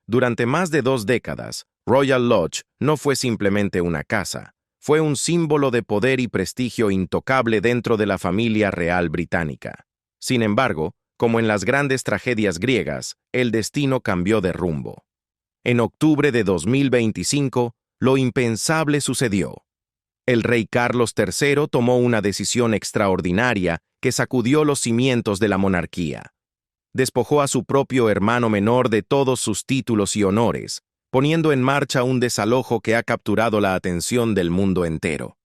Durante más de 2 décadas, Royal Lodge no fue simplemente una casa, fue un símbolo de poder y prestigio intocable dentro de la familia real británica. Sin embargo, como en las grandes tragedias griegas, el destino cambió de rumbo. En octubre de 2025, lo impensable sucedió. El rey Carlos III tomó una decisión extraordinaria que sacudió los cimientos de la monarquía. Despojó a su propio hermano menor de todos sus títulos y honores, poniendo en marcha un desalojo que ha capturado la atención del mundo entero.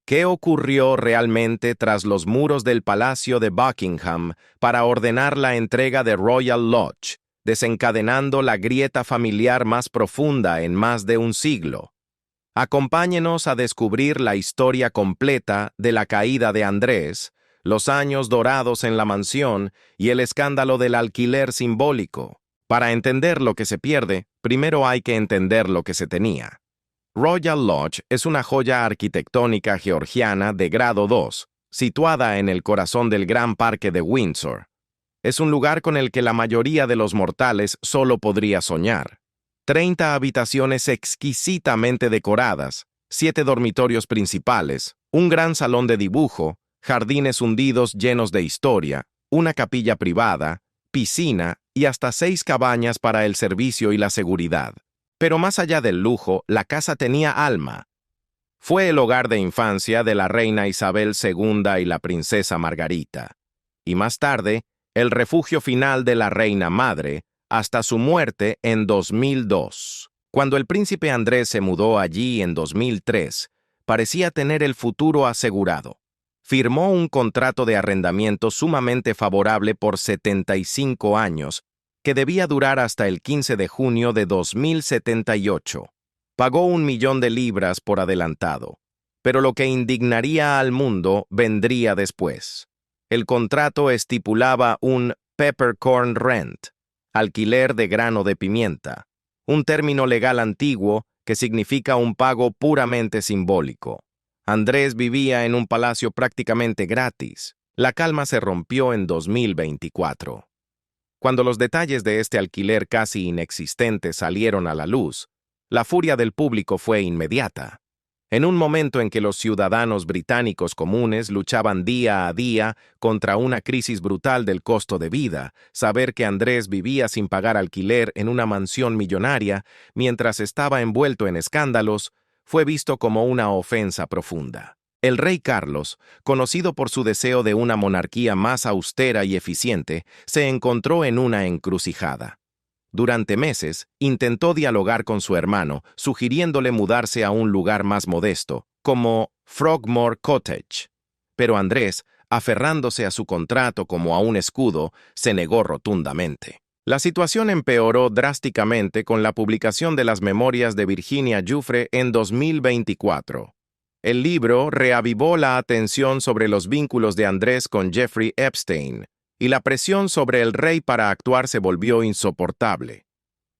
¿Qué ocurrió realmente tras los muros del Palacio de Buckingham para ordenar la entrega de Royal Lodge, desencadenando la grieta familiar más profunda en más de un siglo? Acompáñenos a descubrir la historia completa de la caída de Andrés, los años dorados en la mansión y el escándalo del alquiler simbólico. Para entender lo que se pierde, primero hay que entender lo que se tenía. Royal Lodge es una joya arquitectónica georgiana de grado 2, situada en el corazón del Gran Parque de Windsor. Es un lugar con el que la mayoría de los mortales solo podría soñar. 30 habitaciones exquisitamente decoradas, 7 dormitorios principales, un gran salón de dibujo, jardines hundidos llenos de historia, una capilla privada, piscina y hasta 6 cabañas para el servicio y la seguridad. Pero más allá del lujo, la casa tenía alma. Fue el hogar de infancia de la reina Isabel II y la princesa Margarita, y más tarde, el refugio final de la reina madre, hasta su muerte en 2002. Cuando el príncipe Andrés se mudó allí en 2003, parecía tener el futuro asegurado. Firmó un contrato de arrendamiento sumamente favorable por 75 años, que debía durar hasta el 15 de junio de 2078. Pagó 1 millón de libras por adelantado, pero lo que indignaría al mundo vendría después. El contrato estipulaba un peppercorn rent, alquiler de grano de pimienta, un término legal antiguo que significa un pago puramente simbólico. Andrés vivía en un palacio prácticamente gratis. La calma se rompió en 2024. Cuando los detalles de este alquiler casi inexistente salieron a la luz, la furia del público fue inmediata. En un momento en que los ciudadanos británicos comunes luchaban día a día contra una crisis brutal del costo de vida, saber que Andrés vivía sin pagar alquiler en una mansión millonaria mientras estaba envuelto en escándalos, fue visto como una ofensa profunda. El rey Carlos, conocido por su deseo de una monarquía más austera y eficiente, se encontró en una encrucijada. Durante meses, intentó dialogar con su hermano, sugiriéndole mudarse a un lugar más modesto, como Frogmore Cottage. Pero Andrés, aferrándose a su contrato como a un escudo, se negó rotundamente. La situación empeoró drásticamente con la publicación de las memorias de Virginia Giuffre en 2024. El libro reavivó la atención sobre los vínculos de Andrés con Jeffrey Epstein, y la presión sobre el rey para actuar se volvió insoportable.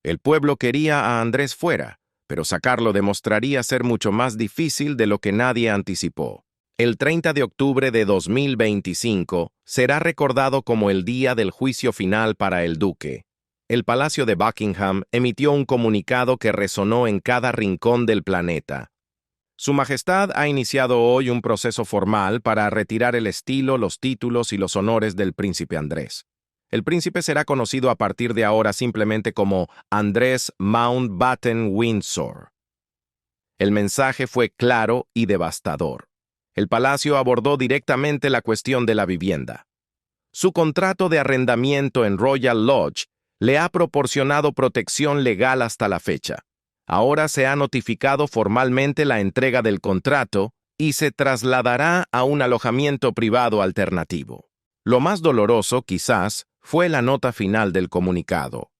El pueblo quería a Andrés fuera, pero sacarlo demostraría ser mucho más difícil de lo que nadie anticipó. El 30 de octubre de 2025 será recordado como el día del juicio final para el duque. El Palacio de Buckingham emitió un comunicado que resonó en cada rincón del planeta. Su Majestad ha iniciado hoy un proceso formal para retirar el estilo, los títulos y los honores del príncipe Andrés. El príncipe será conocido a partir de ahora simplemente como Andrés Mountbatten Windsor. El mensaje fue claro y devastador. El palacio abordó directamente la cuestión de la vivienda. Su contrato de arrendamiento en Royal Lodge le ha proporcionado protección legal hasta la fecha. Ahora se ha notificado formalmente la entrega del contrato y se trasladará a un alojamiento privado alternativo. Lo más doloroso, quizás, fue la nota final del comunicado.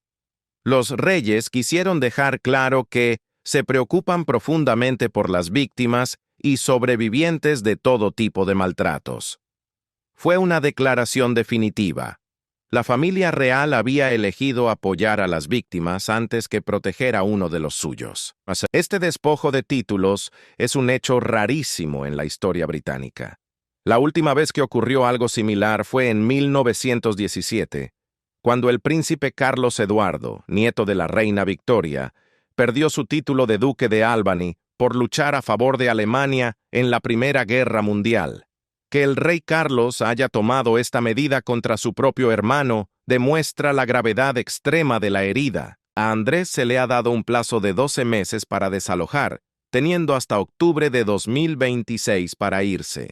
Los reyes quisieron dejar claro que se preocupan profundamente por las víctimas y sobrevivientes de todo tipo de maltratos. Fue una declaración definitiva. La familia real había elegido apoyar a las víctimas antes que proteger a uno de los suyos. Este despojo de títulos es un hecho rarísimo en la historia británica. La última vez que ocurrió algo similar fue en 1917, Cuando el príncipe Carlos Eduardo, nieto de la reina Victoria, perdió su título de duque de Albany por luchar a favor de Alemania en la Primera Guerra Mundial. Que el rey Carlos haya tomado esta medida contra su propio hermano demuestra la gravedad extrema de la herida. A Andrés se le ha dado un plazo de 12 meses para desalojar, teniendo hasta octubre de 2026 para irse.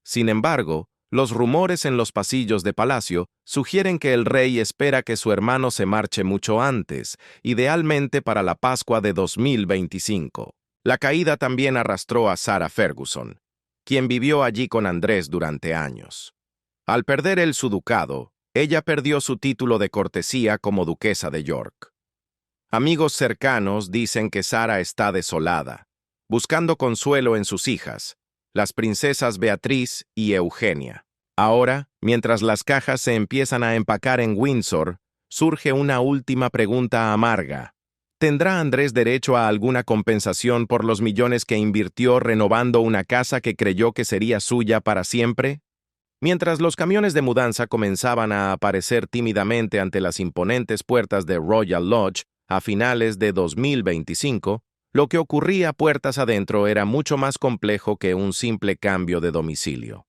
Sin embargo, los rumores en los pasillos de palacio sugieren que el rey espera que su hermano se marche mucho antes, idealmente para la Pascua de 2025. La caída también arrastró a Sarah Ferguson, quien vivió allí con Andrés durante años. Al perder él su ducado, ella perdió su título de cortesía como duquesa de York. Amigos cercanos dicen que Sarah está desolada, buscando consuelo en sus hijas, las princesas Beatriz y Eugenia. Ahora, mientras las cajas se empiezan a empacar en Windsor, surge una última pregunta amarga. ¿Tendrá Andrés derecho a alguna compensación por los millones que invirtió renovando una casa que creyó que sería suya para siempre? Mientras los camiones de mudanza comenzaban a aparecer tímidamente ante las imponentes puertas de Royal Lodge a finales de 2025, lo que ocurría puertas adentro era mucho más complejo que un simple cambio de domicilio.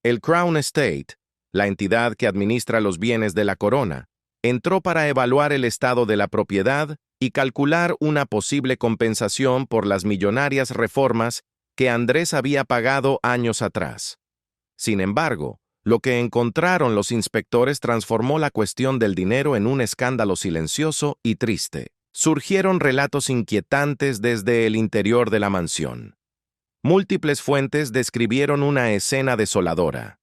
El Crown Estate, la entidad que administra los bienes de la corona, entró para evaluar el estado de la propiedad y calcular una posible compensación por las millonarias reformas que Andrés había pagado años atrás. Sin embargo, lo que encontraron los inspectores transformó la cuestión del dinero en un escándalo silencioso y triste. Surgieron relatos inquietantes desde el interior de la mansión. Múltiples fuentes describieron una escena desoladora.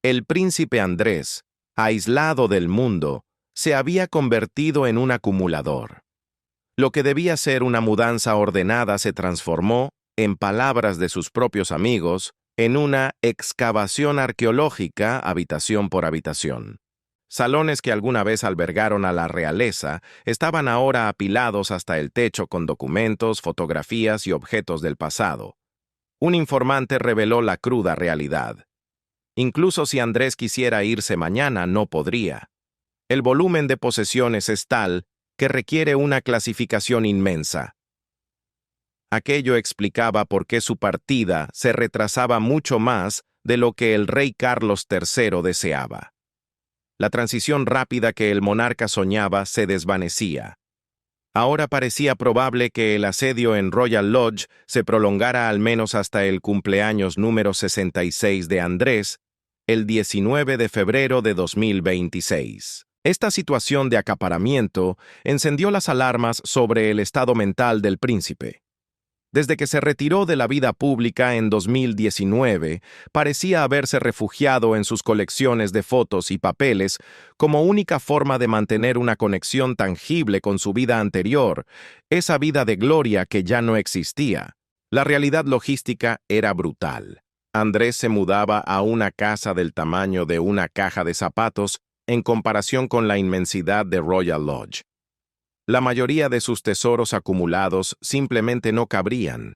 El príncipe Andrés, aislado del mundo, se había convertido en un acumulador. Lo que debía ser una mudanza ordenada se transformó, en palabras de sus propios amigos, en una excavación arqueológica habitación por habitación. Salones que alguna vez albergaron a la realeza estaban ahora apilados hasta el techo con documentos, fotografías y objetos del pasado. Un informante reveló la cruda realidad. Incluso si Andrés quisiera irse mañana, no podría. El volumen de posesiones es tal que requiere una clasificación inmensa. Aquello explicaba por qué su partida se retrasaba mucho más de lo que el rey Carlos III deseaba. La transición rápida que el monarca soñaba se desvanecía. Ahora parecía probable que el asedio en Royal Lodge se prolongara al menos hasta el cumpleaños número 66 de Andrés, el 19 de febrero de 2026. Esta situación de acaparamiento encendió las alarmas sobre el estado mental del príncipe. Desde que se retiró de la vida pública en 2019, parecía haberse refugiado en sus colecciones de fotos y papeles como única forma de mantener una conexión tangible con su vida anterior, esa vida de gloria que ya no existía. La realidad logística era brutal. Andrés se mudaba a una casa del tamaño de una caja de zapatos en comparación con la inmensidad de Royal Lodge. La mayoría de sus tesoros acumulados simplemente no cabrían.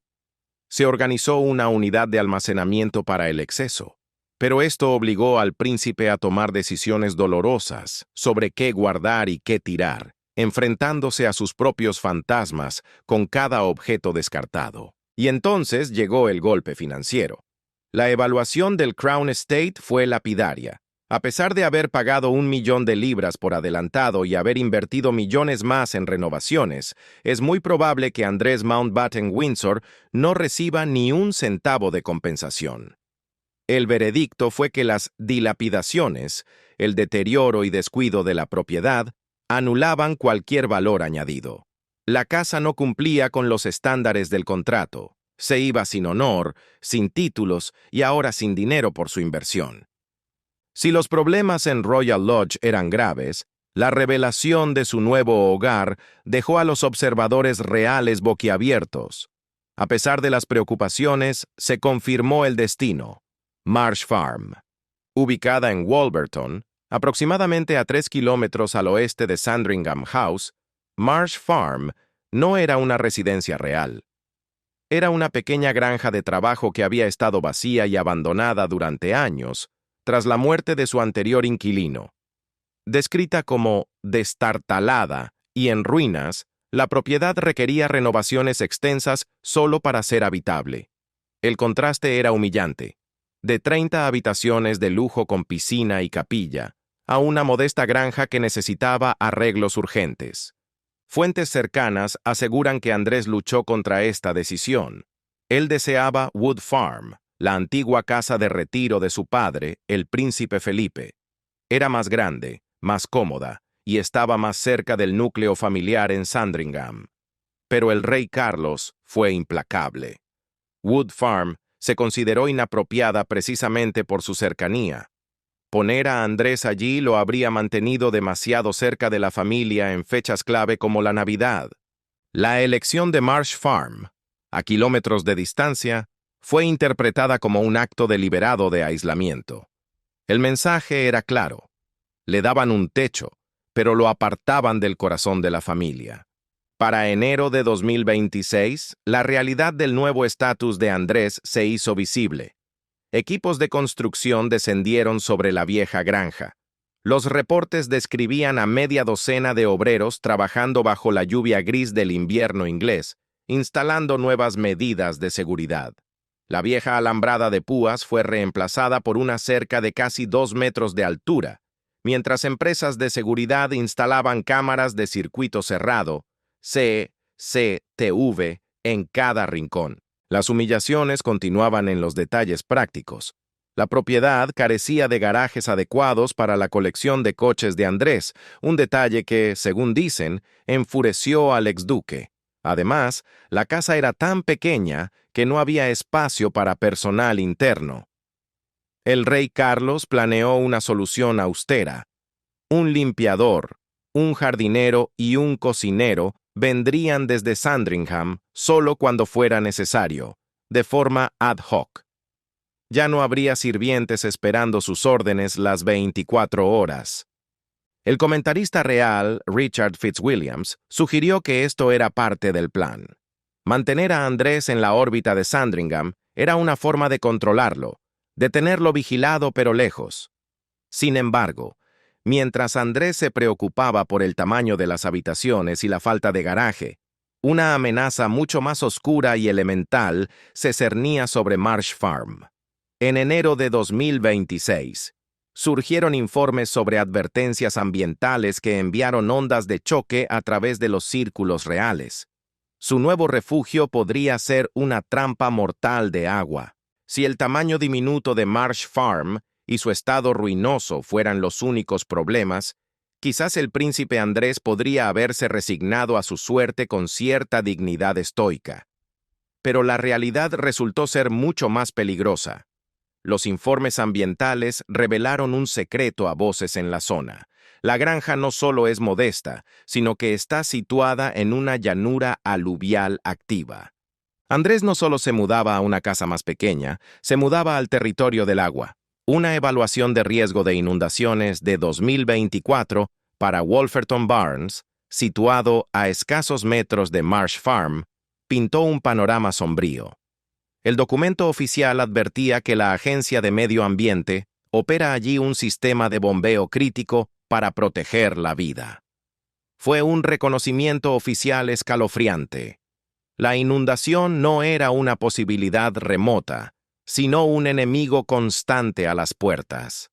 Se organizó una unidad de almacenamiento para el exceso, pero esto obligó al príncipe a tomar decisiones dolorosas sobre qué guardar y qué tirar, enfrentándose a sus propios fantasmas con cada objeto descartado. Y entonces llegó el golpe financiero. La evaluación del Crown Estate fue lapidaria. A pesar de haber pagado 1 millón de libras por adelantado y haber invertido millones más en renovaciones, es muy probable que Andrés Mountbatten Windsor no reciba ni un centavo de compensación. El veredicto fue que las dilapidaciones, el deterioro y descuido de la propiedad, anulaban cualquier valor añadido. La casa no cumplía con los estándares del contrato, se iba sin honor, sin títulos y ahora sin dinero por su inversión. Si los problemas en Royal Lodge eran graves, la revelación de su nuevo hogar dejó a los observadores reales boquiabiertos. A pesar de las preocupaciones, se confirmó el destino: Marsh Farm. Ubicada en Wolverton, aproximadamente a 3 kilómetros al oeste de Sandringham House, Marsh Farm no era una residencia real. Era una pequeña granja de trabajo que había estado vacía y abandonada durante años, tras la muerte de su anterior inquilino. Descrita como destartalada y en ruinas, la propiedad requería renovaciones extensas solo para ser habitable. El contraste era humillante. De 30 habitaciones de lujo con piscina y capilla, a una modesta granja que necesitaba arreglos urgentes. Fuentes cercanas aseguran que Andrés luchó contra esta decisión. Él deseaba Wood Farm, la antigua casa de retiro de su padre, el príncipe Felipe. Era más grande, más cómoda, y estaba más cerca del núcleo familiar en Sandringham. Pero el rey Carlos fue implacable. Wood Farm se consideró inapropiada precisamente por su cercanía. Poner a Andrés allí lo habría mantenido demasiado cerca de la familia en fechas clave como la Navidad. La elección de Marsh Farm, a kilómetros de distancia, fue interpretada como un acto deliberado de aislamiento. El mensaje era claro. Le daban un techo, pero lo apartaban del corazón de la familia. Para enero de 2026, la realidad del nuevo estatus de Andrés se hizo visible. Equipos de construcción descendieron sobre la vieja granja. Los reportes describían a media docena de obreros trabajando bajo la lluvia gris del invierno inglés, instalando nuevas medidas de seguridad. La vieja alambrada de púas fue reemplazada por una cerca de casi 2 metros de altura, mientras empresas de seguridad instalaban cámaras de circuito cerrado, CCTV, en cada rincón. Las humillaciones continuaban en los detalles prácticos. La propiedad carecía de garajes adecuados para la colección de coches de Andrés, un detalle que, según dicen, enfureció al exduque. Además, la casa era tan pequeña que no había espacio para personal interno. El rey Carlos planeó una solución austera. Un limpiador, un jardinero y un cocinero vendrían desde Sandringham solo cuando fuera necesario, de forma ad hoc. Ya no habría sirvientes esperando sus órdenes las 24 horas. El comentarista real, Richard Fitzwilliams, sugirió que esto era parte del plan. Mantener a Andrés en la órbita de Sandringham era una forma de controlarlo, de tenerlo vigilado pero lejos. Sin embargo, mientras Andrés se preocupaba por el tamaño de las habitaciones y la falta de garaje, una amenaza mucho más oscura y elemental se cernía sobre Marsh Farm. En enero de 2026, surgieron informes sobre advertencias ambientales que enviaron ondas de choque a través de los círculos reales. Su nuevo refugio podría ser una trampa mortal de agua. Si el tamaño diminuto de Marsh Farm y su estado ruinoso fueran los únicos problemas, quizás el príncipe Andrés podría haberse resignado a su suerte con cierta dignidad estoica. Pero la realidad resultó ser mucho más peligrosa. Los informes ambientales revelaron un secreto a voces en la zona. La granja no solo es modesta, sino que está situada en una llanura aluvial activa. Andrés no solo se mudaba a una casa más pequeña, se mudaba al territorio del agua. Una evaluación de riesgo de inundaciones de 2024 para Wolferton Barnes, situado a escasos metros de Marsh Farm, pintó un panorama sombrío. El documento oficial advertía que la Agencia de Medio Ambiente opera allí un sistema de bombeo crítico para proteger la vida. Fue un reconocimiento oficial escalofriante. La inundación no era una posibilidad remota, sino un enemigo constante a las puertas.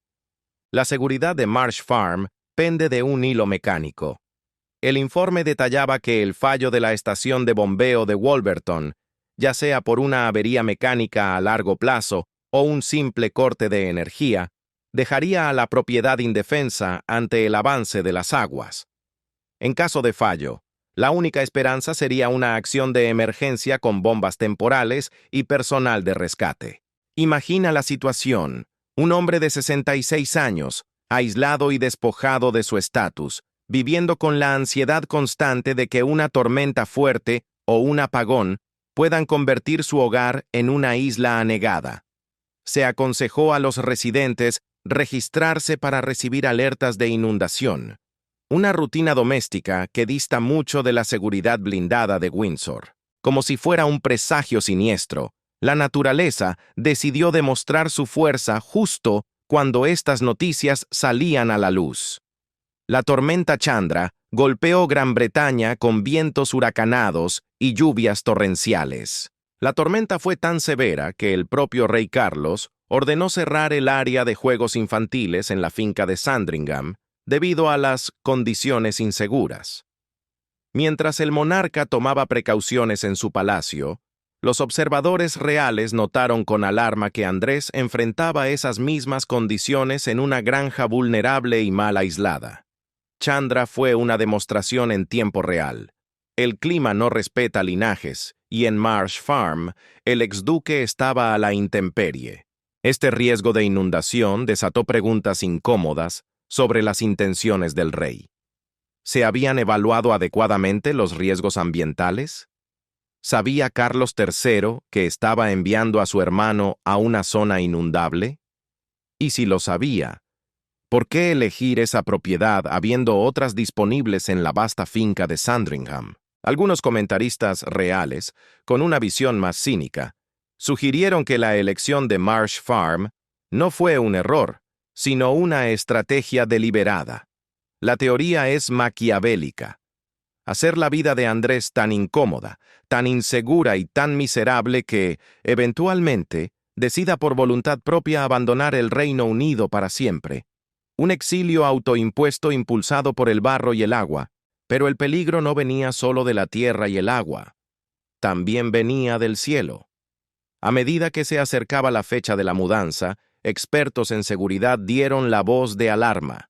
La seguridad de Marsh Farm pende de un hilo mecánico. El informe detallaba que el fallo de la estación de bombeo de Wolverton, ya sea por una avería mecánica a largo plazo o un simple corte de energía, dejaría a la propiedad indefensa ante el avance de las aguas. En caso de fallo, la única esperanza sería una acción de emergencia con bombas temporales y personal de rescate. Imagina la situación: un hombre de 66 años, aislado y despojado de su estatus, viviendo con la ansiedad constante de que una tormenta fuerte o un apagón puedan convertir su hogar en una isla anegada. Se aconsejó a los residentes registrarse para recibir alertas de inundación, una rutina doméstica que dista mucho de la seguridad blindada de Windsor. Como si fuera un presagio siniestro, la naturaleza decidió demostrar su fuerza justo cuando estas noticias salían a la luz. La tormenta Chandra golpeó Gran Bretaña con vientos huracanados y lluvias torrenciales. La tormenta fue tan severa que el propio rey Carlos ordenó cerrar el área de juegos infantiles en la finca de Sandringham debido a las condiciones inseguras. Mientras el monarca tomaba precauciones en su palacio, los observadores reales notaron con alarma que Andrés enfrentaba esas mismas condiciones en una granja vulnerable y mal aislada. Chandra fue una demostración en tiempo real. El clima no respeta linajes, y en Marsh Farm, el exduque estaba a la intemperie. Este riesgo de inundación desató preguntas incómodas sobre las intenciones del rey. ¿Se habían evaluado adecuadamente los riesgos ambientales? ¿Sabía Carlos III que estaba enviando a su hermano a una zona inundable? Y si lo sabía, ¿por qué elegir esa propiedad habiendo otras disponibles en la vasta finca de Sandringham? Algunos comentaristas reales, con una visión más cínica, sugirieron que la elección de Marsh Farm no fue un error, sino una estrategia deliberada. La teoría es maquiavélica. Hacer la vida de Andrés tan incómoda, tan insegura y tan miserable que, eventualmente, decida por voluntad propia abandonar el Reino Unido para siempre. Un exilio autoimpuesto impulsado por el barro y el agua, pero el peligro no venía solo de la tierra y el agua, también venía del cielo. A medida que se acercaba la fecha de la mudanza, expertos en seguridad dieron la voz de alarma.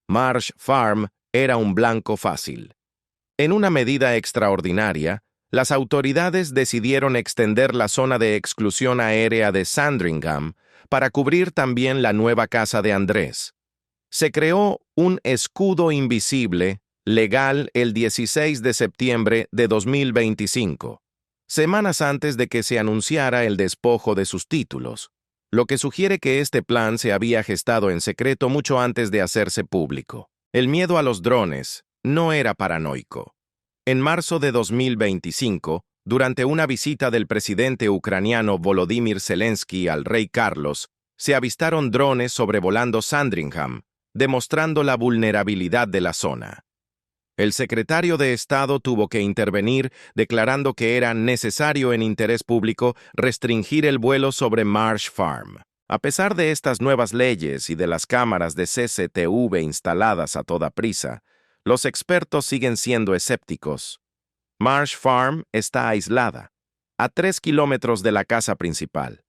Marsh Farm era un blanco fácil. En una medida extraordinaria, las autoridades decidieron extender la zona de exclusión aérea de Sandringham para cubrir también la nueva casa de Andrés. Se creó un escudo invisible legal el 16 de septiembre de 2025, semanas antes de que se anunciara el despojo de sus títulos, lo que sugiere que este plan se había gestado en secreto mucho antes de hacerse público. El miedo a los drones no era paranoico. En marzo de 2025, durante una visita del presidente ucraniano Volodymyr Zelensky al rey Carlos, se avistaron drones sobrevolando Sandringham, demostrando la vulnerabilidad de la zona. El secretario de Estado tuvo que intervenir, declarando que era necesario en interés público restringir el vuelo sobre Marsh Farm. A pesar de estas nuevas leyes y de las cámaras de CCTV instaladas a toda prisa, los expertos siguen siendo escépticos. Marsh Farm está aislada, a 3 kilómetros de la casa principal.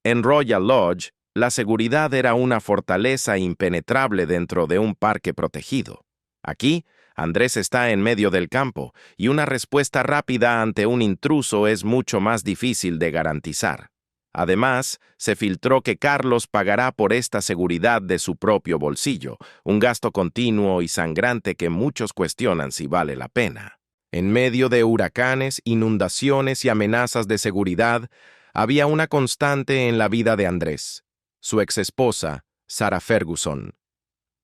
En Royal Lodge, la seguridad era una fortaleza impenetrable dentro de un parque protegido. Aquí, Andrés está en medio del campo, y una respuesta rápida ante un intruso es mucho más difícil de garantizar. Además, se filtró que Carlos pagará por esta seguridad de su propio bolsillo, un gasto continuo y sangrante que muchos cuestionan si vale la pena. En medio de huracanes, inundaciones y amenazas de seguridad, había una constante en la vida de Andrés, su exesposa, Sarah Ferguson.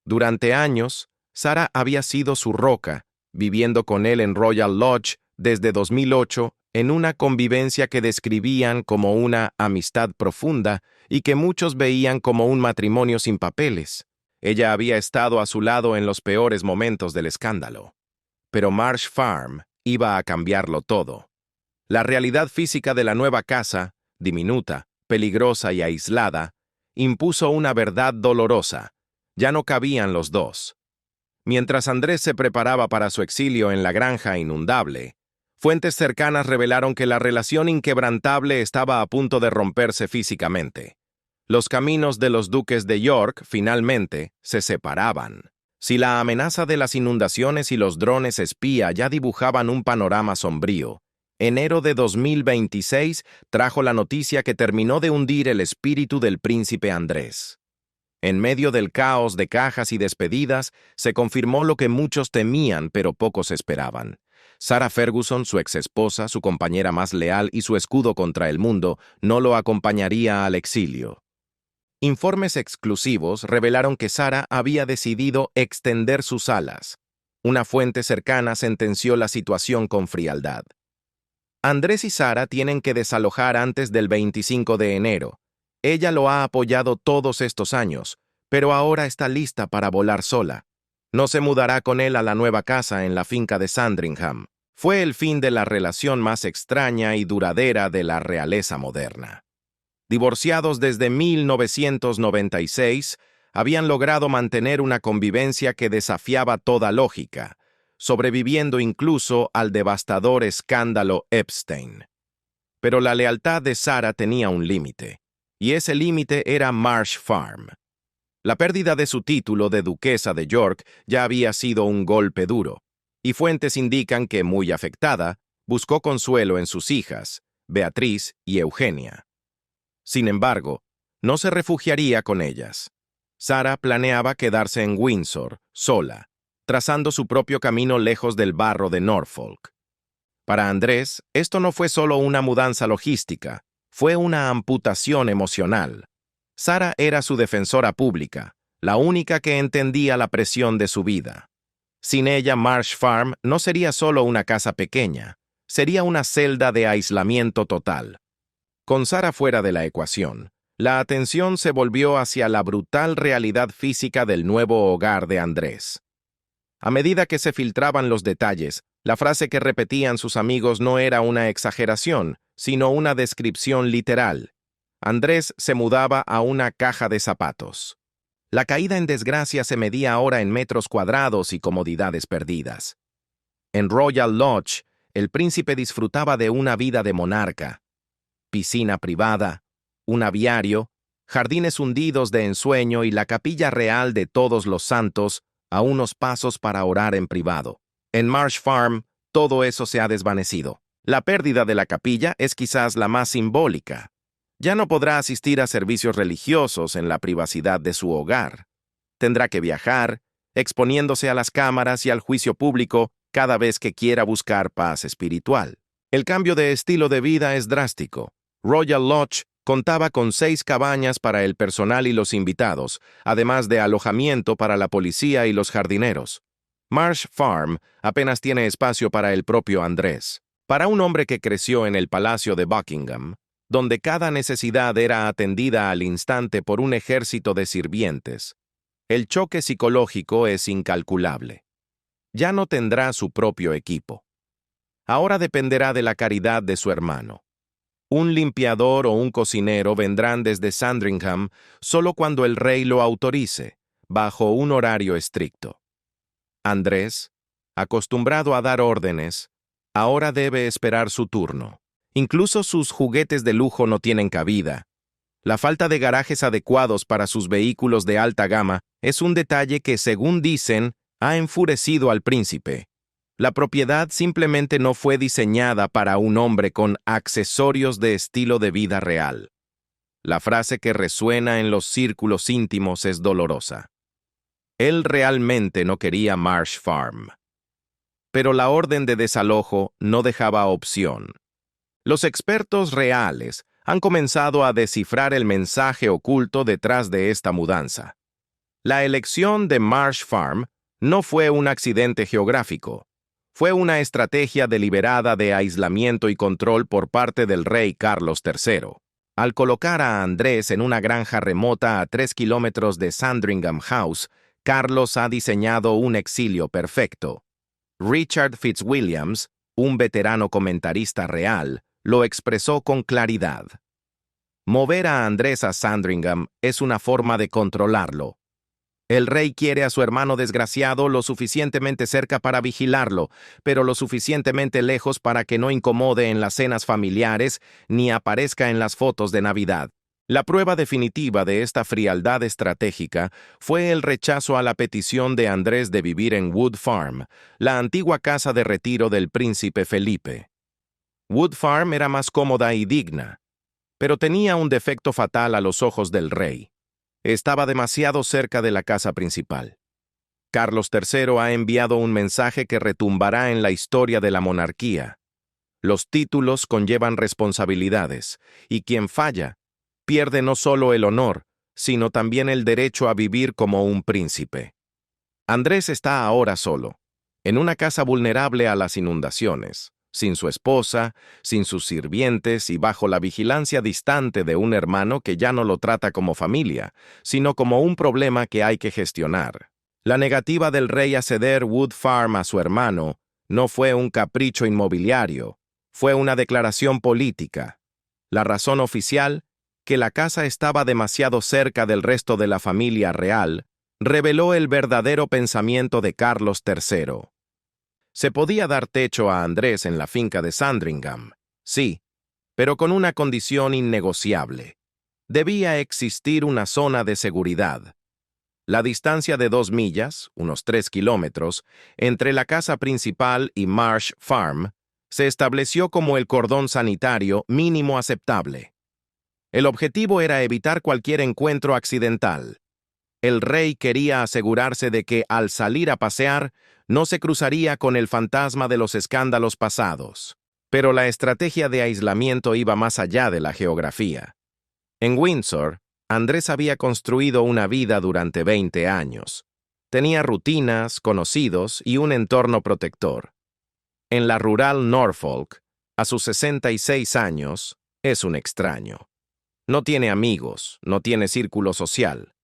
Durante años, Sarah había sido su roca, viviendo con él en Royal Lodge desde 2008 en una convivencia que describían como una amistad profunda y que muchos veían como un matrimonio sin papeles. Ella había estado a su lado en los peores momentos del escándalo. Pero Marsh Farm iba a cambiarlo todo. La realidad física de la nueva casa, diminuta, peligrosa y aislada, impuso una verdad dolorosa. Ya no cabían los dos. Mientras Andrés se preparaba para su exilio en la granja inundable, fuentes cercanas revelaron que la relación inquebrantable estaba a punto de romperse físicamente. Los caminos de los duques de York, finalmente, se separaban. Si la amenaza de las inundaciones y los drones espía ya dibujaban un panorama sombrío, enero de 2026 trajo la noticia que terminó de hundir el espíritu del príncipe Andrés. En medio del caos de cajas y despedidas, se confirmó lo que muchos temían pero pocos esperaban. Sarah Ferguson, su exesposa, su compañera más leal y su escudo contra el mundo, no lo acompañaría al exilio. Informes exclusivos revelaron que Sarah había decidido extender sus alas. Una fuente cercana sentenció la situación con frialdad. Andrés y Sarah tienen que desalojar antes del 25 de enero. Ella lo ha apoyado todos estos años, pero ahora está lista para volar sola. No se mudará con él a la nueva casa en la finca de Sandringham. Fue el fin de la relación más extraña y duradera de la realeza moderna. Divorciados desde 1996, habían logrado mantener una convivencia que desafiaba toda lógica, sobreviviendo incluso al devastador escándalo Epstein. Pero la lealtad de Sarah tenía un límite, y ese límite era Marsh Farm. La pérdida de su título de duquesa de York ya había sido un golpe duro, y fuentes indican que, muy afectada, buscó consuelo en sus hijas, Beatriz y Eugenia. Sin embargo, no se refugiaría con ellas. Sarah planeaba quedarse en Windsor, sola, trazando su propio camino lejos del barro de Norfolk. Para Andrés, esto no fue solo una mudanza logística, fue una amputación emocional. Sarah era su defensora pública, la única que entendía la presión de su vida. Sin ella, Marsh Farm no sería solo una casa pequeña, sería una celda de aislamiento total. Con Sarah fuera de la ecuación, la atención se volvió hacia la brutal realidad física del nuevo hogar de Andrés. A medida que se filtraban los detalles, la frase que repetían sus amigos no era una exageración, sino una descripción literal. Andrés se mudaba a una caja de zapatos. La caída en desgracia se medía ahora en metros cuadrados y comodidades perdidas. En Royal Lodge, el príncipe disfrutaba de una vida de monarca. Piscina privada, un aviario, jardines hundidos de ensueño y la capilla real de Todos los Santos a unos pasos para orar en privado. En Marsh Farm, todo eso se ha desvanecido. La pérdida de la capilla es quizás la más simbólica. Ya no podrá asistir a servicios religiosos en la privacidad de su hogar. Tendrá que viajar, exponiéndose a las cámaras y al juicio público cada vez que quiera buscar paz espiritual. El cambio de estilo de vida es drástico. Royal Lodge contaba con 6 cabañas para el personal y los invitados, además de alojamiento para la policía y los jardineros. Marsh Farm apenas tiene espacio para el propio Andrés. Para un hombre que creció en el Palacio de Buckingham, donde cada necesidad era atendida al instante por un ejército de sirvientes, el choque psicológico es incalculable. Ya no tendrá su propio equipo. Ahora dependerá de la caridad de su hermano. Un limpiador o un cocinero vendrán desde Sandringham solo cuando el rey lo autorice, bajo un horario estricto. Andrés, acostumbrado a dar órdenes, ahora debe esperar su turno. Incluso sus juguetes de lujo no tienen cabida. La falta de garajes adecuados para sus vehículos de alta gama es un detalle que, según dicen, ha enfurecido al príncipe. La propiedad simplemente no fue diseñada para un hombre con accesorios de estilo de vida real. La frase que resuena en los círculos íntimos es dolorosa. Él realmente no quería Marsh Farm. Pero la orden de desalojo no dejaba opción. Los expertos reales han comenzado a descifrar el mensaje oculto detrás de esta mudanza. La elección de Marsh Farm no fue un accidente geográfico. Fue una estrategia deliberada de aislamiento y control por parte del rey Carlos III. Al colocar a Andrés en una granja remota a 3 kilómetros de Sandringham House, Carlos ha diseñado un exilio perfecto. Richard Fitzwilliams, un veterano comentarista real, lo expresó con claridad. Mover a Andrés a Sandringham es una forma de controlarlo. El rey quiere a su hermano desgraciado lo suficientemente cerca para vigilarlo, pero lo suficientemente lejos para que no incomode en las cenas familiares ni aparezca en las fotos de Navidad. La prueba definitiva de esta frialdad estratégica fue el rechazo a la petición de Andrés de vivir en Wood Farm, la antigua casa de retiro del príncipe Felipe. Wood Farm era más cómoda y digna, pero tenía un defecto fatal a los ojos del rey. Estaba demasiado cerca de la casa principal. Carlos III ha enviado un mensaje que retumbará en la historia de la monarquía. Los títulos conllevan responsabilidades, y quien falla, pierde no solo el honor, sino también el derecho a vivir como un príncipe. Andrés está ahora solo, en una casa vulnerable a las inundaciones, sin su esposa, sin sus sirvientes y bajo la vigilancia distante de un hermano que ya no lo trata como familia, sino como un problema que hay que gestionar. La negativa del rey a ceder Wood Farm a su hermano no fue un capricho inmobiliario, fue una declaración política. La razón oficial, que la casa estaba demasiado cerca del resto de la familia real, reveló el verdadero pensamiento de Carlos III. Se podía dar techo a Andrés en la finca de Sandringham, sí, pero con una condición innegociable. Debía existir una zona de seguridad. La distancia de 2 millas, unos 3 kilómetros, entre la casa principal y Marsh Farm, se estableció como el cordón sanitario mínimo aceptable. El objetivo era evitar cualquier encuentro accidental. El rey quería asegurarse de que, al salir a pasear, no se cruzaría con el fantasma de los escándalos pasados. Pero la estrategia de aislamiento iba más allá de la geografía. En Windsor, Andrés había construido una vida durante 20 años. Tenía rutinas, conocidos y un entorno protector. En la rural Norfolk, a sus 66 años, es un extraño. No tiene amigos, no tiene círculo social.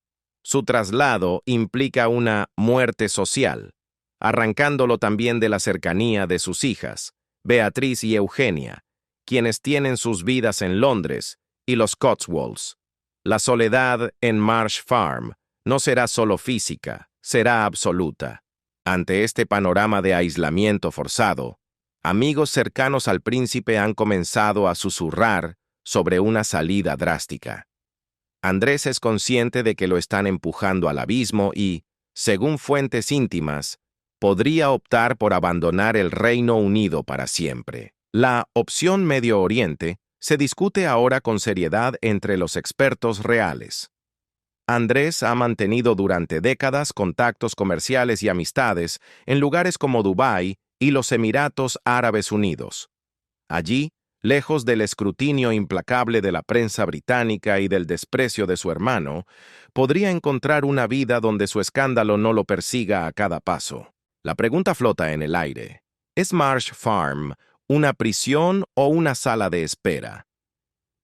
Su traslado implica una muerte social, arrancándolo también de la cercanía de sus hijas, Beatriz y Eugenia, quienes tienen sus vidas en Londres y los Cotswolds. La soledad en Marsh Farm no será solo física, será absoluta. Ante este panorama de aislamiento forzado, amigos cercanos al príncipe han comenzado a susurrar sobre una salida drástica. Andrés es consciente de que lo están empujando al abismo y, según fuentes íntimas, podría optar por abandonar el Reino Unido para siempre. La opción Medio Oriente se discute ahora con seriedad entre los expertos reales. Andrés ha mantenido durante décadas contactos comerciales y amistades en lugares como Dubái y los Emiratos Árabes Unidos. Allí, lejos del escrutinio implacable de la prensa británica y del desprecio de su hermano, podría encontrar una vida donde su escándalo no lo persiga a cada paso. La pregunta flota en el aire. ¿Es Marsh Farm una prisión o una sala de espera?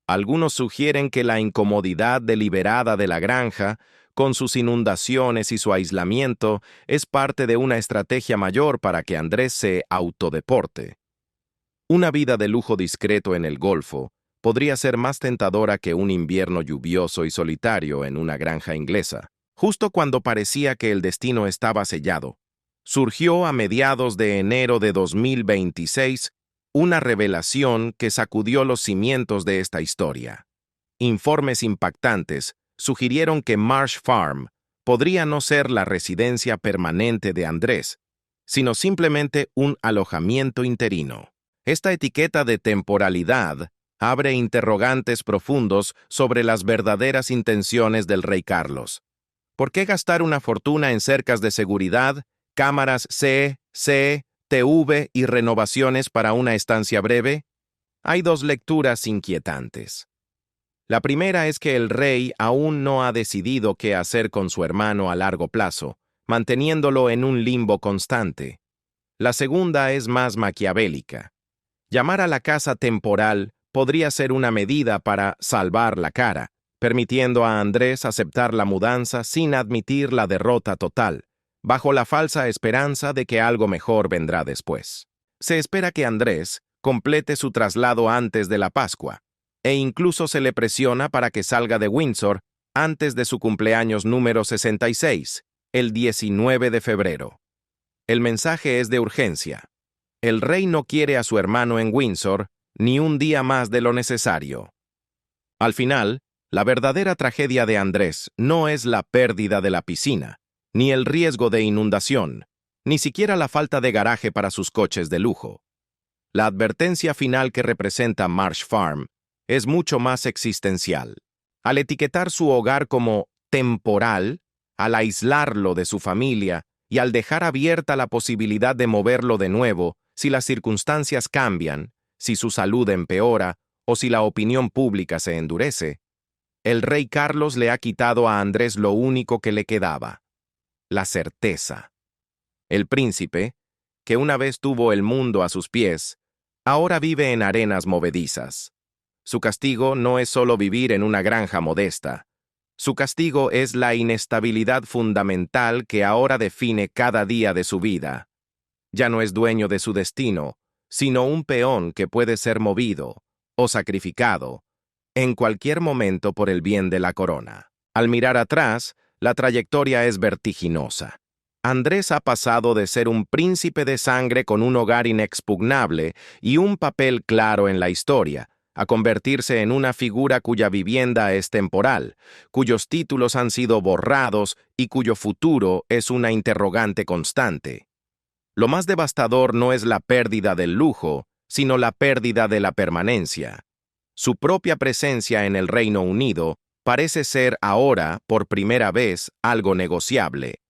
Algunos sugieren que la incomodidad deliberada de la granja, con sus inundaciones y su aislamiento, es parte de una estrategia mayor para que Andrés se autodeporte. Una vida de lujo discreto en el Golfo podría ser más tentadora que un invierno lluvioso y solitario en una granja inglesa. Justo cuando parecía que el destino estaba sellado, surgió a mediados de enero de 2026 una revelación que sacudió los cimientos de esta historia. Informes impactantes sugirieron que Marsh Farm podría no ser la residencia permanente de Andrés, sino simplemente un alojamiento interino. Esta etiqueta de temporalidad abre interrogantes profundos sobre las verdaderas intenciones del rey Carlos. ¿Por qué gastar una fortuna en cercas de seguridad, cámaras CCTV y renovaciones para una estancia breve? Hay dos lecturas inquietantes. La primera es que el rey aún no ha decidido qué hacer con su hermano a largo plazo, manteniéndolo en un limbo constante. La segunda es más maquiavélica. Llamar a la casa temporal podría ser una medida para salvar la cara, permitiendo a Andrés aceptar la mudanza sin admitir la derrota total, bajo la falsa esperanza de que algo mejor vendrá después. Se espera que Andrés complete su traslado antes de la Pascua, e incluso se le presiona para que salga de Windsor antes de su cumpleaños número 66, el 19 de febrero. El mensaje es de urgencia. El rey no quiere a su hermano en Windsor ni un día más de lo necesario. Al final, la verdadera tragedia de Andrés no es la pérdida de la piscina, ni el riesgo de inundación, ni siquiera la falta de garaje para sus coches de lujo. La advertencia final que representa Marsh Farm es mucho más existencial. Al etiquetar su hogar como temporal, al aislarlo de su familia y al dejar abierta la posibilidad de moverlo de nuevo si las circunstancias cambian, si su salud empeora o si la opinión pública se endurece, el rey Carlos le ha quitado a Andrés lo único que le quedaba: la certeza. El príncipe, que una vez tuvo el mundo a sus pies, ahora vive en arenas movedizas. Su castigo no es solo vivir en una granja modesta, Su castigo es la inestabilidad fundamental que ahora define cada día de su vida. Ya no es dueño de su destino, sino un peón que puede ser movido o sacrificado en cualquier momento por el bien de la corona. Al mirar atrás, la trayectoria es vertiginosa. Andrés ha pasado de ser un príncipe de sangre con un hogar inexpugnable y un papel claro en la historia, a convertirse en una figura cuya vivienda es temporal, cuyos títulos han sido borrados y cuyo futuro es una interrogante constante. Lo más devastador no es la pérdida del lujo, sino la pérdida de la permanencia. Su propia presencia en el Reino Unido parece ser ahora, por primera vez, algo negociable.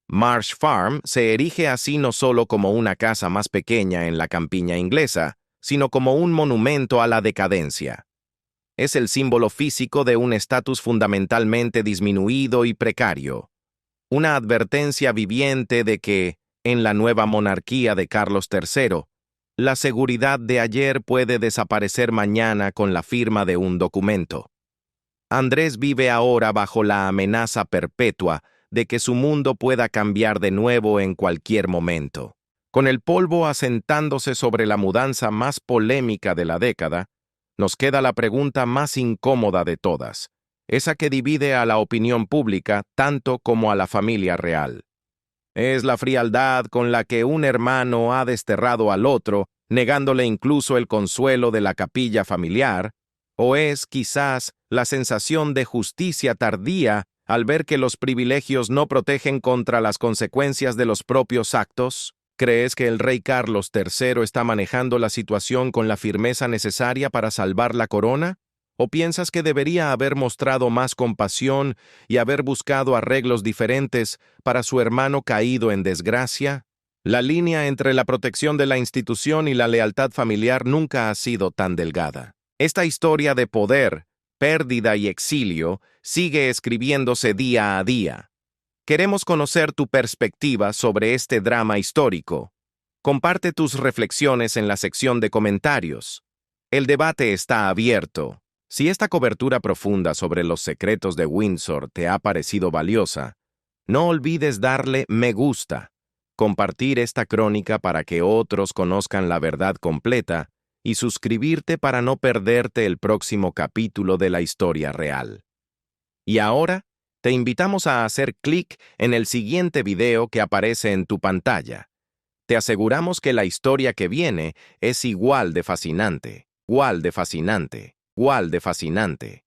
Marsh Farm se erige así no solo como una casa más pequeña en la campiña inglesa, sino como un monumento a la decadencia. Es el símbolo físico de un estatus fundamentalmente disminuido y precario. Una advertencia viviente de que, en la nueva monarquía de Carlos III, la seguridad de ayer puede desaparecer mañana con la firma de un documento. Andrés vive ahora bajo la amenaza perpetua de que su mundo pueda cambiar de nuevo en cualquier momento. Con el polvo asentándose sobre la mudanza más polémica de la década, nos queda la pregunta más incómoda de todas, esa que divide a la opinión pública tanto como a la familia real. ¿Es la frialdad con la que un hermano ha desterrado al otro, negándole incluso el consuelo de la capilla familiar? ¿O es, quizás, la sensación de justicia tardía al ver que los privilegios no protegen contra las consecuencias de los propios actos? ¿Crees que el rey Carlos III está manejando la situación con la firmeza necesaria para salvar la corona? ¿O piensas que debería haber mostrado más compasión y haber buscado arreglos diferentes para su hermano caído en desgracia? La línea entre la protección de la institución y la lealtad familiar nunca ha sido tan delgada. Esta historia de poder, pérdida y exilio sigue escribiéndose día a día. Queremos conocer tu perspectiva sobre este drama histórico. Comparte tus reflexiones en la sección de comentarios. El debate está abierto. Si esta cobertura profunda sobre los secretos de Windsor te ha parecido valiosa, no olvides darle me gusta, compartir esta crónica para que otros conozcan la verdad completa y suscribirte para no perderte el próximo capítulo de la historia real. Y ahora, te invitamos a hacer clic en el siguiente video que aparece en tu pantalla. Te aseguramos que la historia que viene es igual de fascinante, igual de fascinante, igual de fascinante.